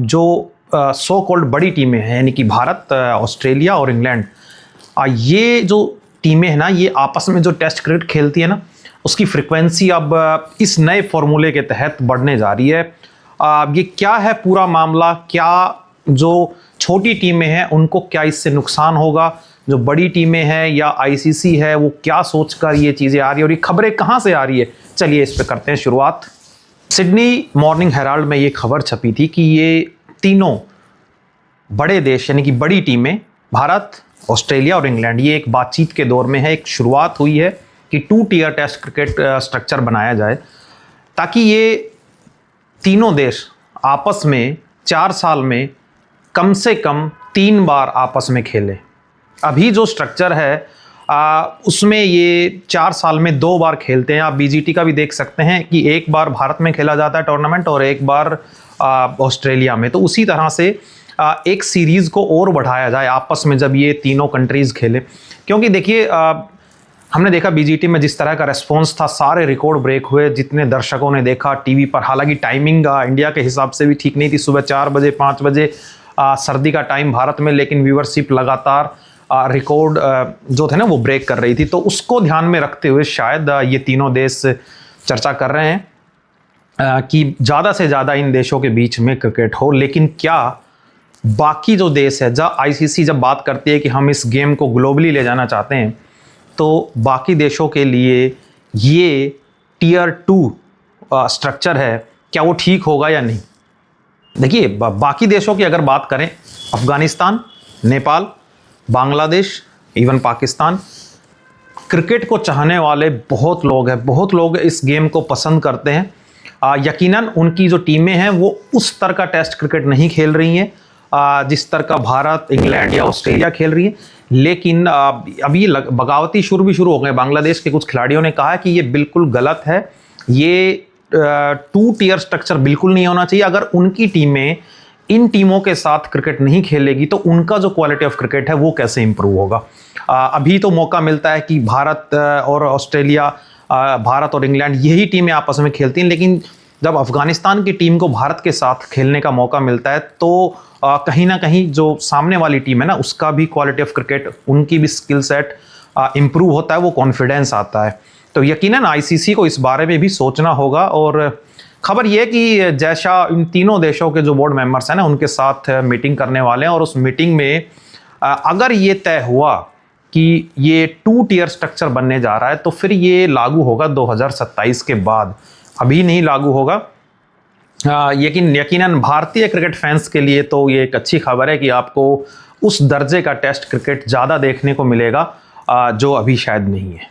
जो so called बड़ी टीमें हैं यानी कि भारत, ऑस्ट्रेलिया और इंग्लैंड, ये जो टीमें हैं ना, ये आपस में जो टेस्ट क्रिकेट खेलती है ना, उसकी फ्रिक्वेंसी अब इस नए फॉर्मूले के तहत बढ़ने जा रही है। ये क्या है पूरा मामला, क्या जो छोटी टीमें हैं उनको क्या इससे नुकसान होगा, जो बड़ी टीमें हैं या आईसीसी है वो क्या सोचकर ये चीज़ें आ रही है और ये खबरें कहाँ से आ रही है, चलिए इस पे करते हैं शुरुआत। सिडनी मॉर्निंग हेराल्ड में ये खबर छपी थी कि ये तीनों बड़े देश यानी कि बड़ी टीमें भारत, ऑस्ट्रेलिया और इंग्लैंड, ये एक बातचीत के दौर में है। एक शुरुआत हुई है कि 2 टियर टेस्ट क्रिकेट स्ट्रक्चर बनाया जाए ताकि ये तीनों देश आपस में 4 साल में कम से कम 3 बार आपस में खेलें। अभी जो स्ट्रक्चर है उसमें ये 4 साल में 2 बार खेलते हैं। आप बीजीटी का भी देख सकते हैं कि एक बार भारत में खेला जाता है टूर्नामेंट और एक बार ऑस्ट्रेलिया में। तो उसी तरह से एक सीरीज़ को और बढ़ाया जाए आपस में जब ये तीनों कंट्रीज़ खेले, क्योंकि देखिए हमने देखा बीजीटी में जिस तरह का रेस्पॉन्स था, सारे रिकॉर्ड ब्रेक हुए, जितने दर्शकों ने देखा टीवी पर। हालांकि टाइमिंग इंडिया के हिसाब से भी ठीक नहीं थी, सुबह 4 बजे 5 बजे सर्दी का टाइम भारत में, लेकिन व्यूवरशिप लगातार रिकॉर्ड जो थे ना वो ब्रेक कर रही थी। तो उसको ध्यान में रखते हुए शायद ये तीनों देश चर्चा कर रहे हैं कि ज़्यादा से ज़्यादा इन देशों के बीच में क्रिकेट हो। लेकिन क्या बाकी जो देश है, जब आईसीसी जब बात करती है कि हम इस गेम को ग्लोबली ले जाना चाहते हैं, तो बाकी देशों के लिए ये टियर 2 स्ट्रक्चर है, क्या वो ठीक होगा या नहीं? देखिए बाकी देशों की अगर बात करें, अफगानिस्तान, नेपाल, बांग्लादेश, इवन पाकिस्तान, क्रिकेट को चाहने वाले बहुत लोग हैं, बहुत लोग इस गेम को पसंद करते हैं। यकीनन उनकी जो टीमें हैं वो उस तरह का टेस्ट क्रिकेट नहीं खेल रही हैं जिस तरह का भारत, इंग्लैंड या ऑस्ट्रेलिया खेल रही है। लेकिन अभी बगावती शुरू भी शुरू हो गए। बांग्लादेश के कुछ खिलाड़ियों ने कहा कि ये बिल्कुल गलत है, ये 2 टियर स्ट्रक्चर बिल्कुल नहीं होना चाहिए। अगर उनकी टीमें इन टीमों के साथ क्रिकेट नहीं खेलेगी तो उनका जो क्वालिटी ऑफ क्रिकेट है वो कैसे इंप्रूव होगा। अभी तो मौका मिलता है कि भारत और ऑस्ट्रेलिया, भारत और इंग्लैंड यही टीमें आपस में खेलती हैं, लेकिन जब अफगानिस्तान की टीम को भारत के साथ खेलने का मौका मिलता है तो कहीं ना कहीं जो सामने वाली टीम है ना, उसका भी क्वालिटी ऑफ क्रिकेट, उनकी भी स्किल सेट इंप्रूव होता है, वो कॉन्फिडेंस आता है। तो यकीनन आईसीसी को इस बारे में भी सोचना होगा। और खबर ये कि जैसा इन तीनों देशों के जो बोर्ड मेंबर्स हैं ना, उनके साथ मीटिंग करने वाले हैं और उस मीटिंग में अगर ये तय हुआ कि ये 2 टियर स्ट्रक्चर बनने जा रहा है तो फिर ये लागू होगा 2027 के बाद, अभी नहीं लागू होगा। यकीनन भारतीय क्रिकेट फैंस के लिए तो ये एक अच्छी खबर है कि आपको उस दर्जे का टेस्ट क्रिकेट ज़्यादा देखने को मिलेगा जो अभी शायद नहीं है।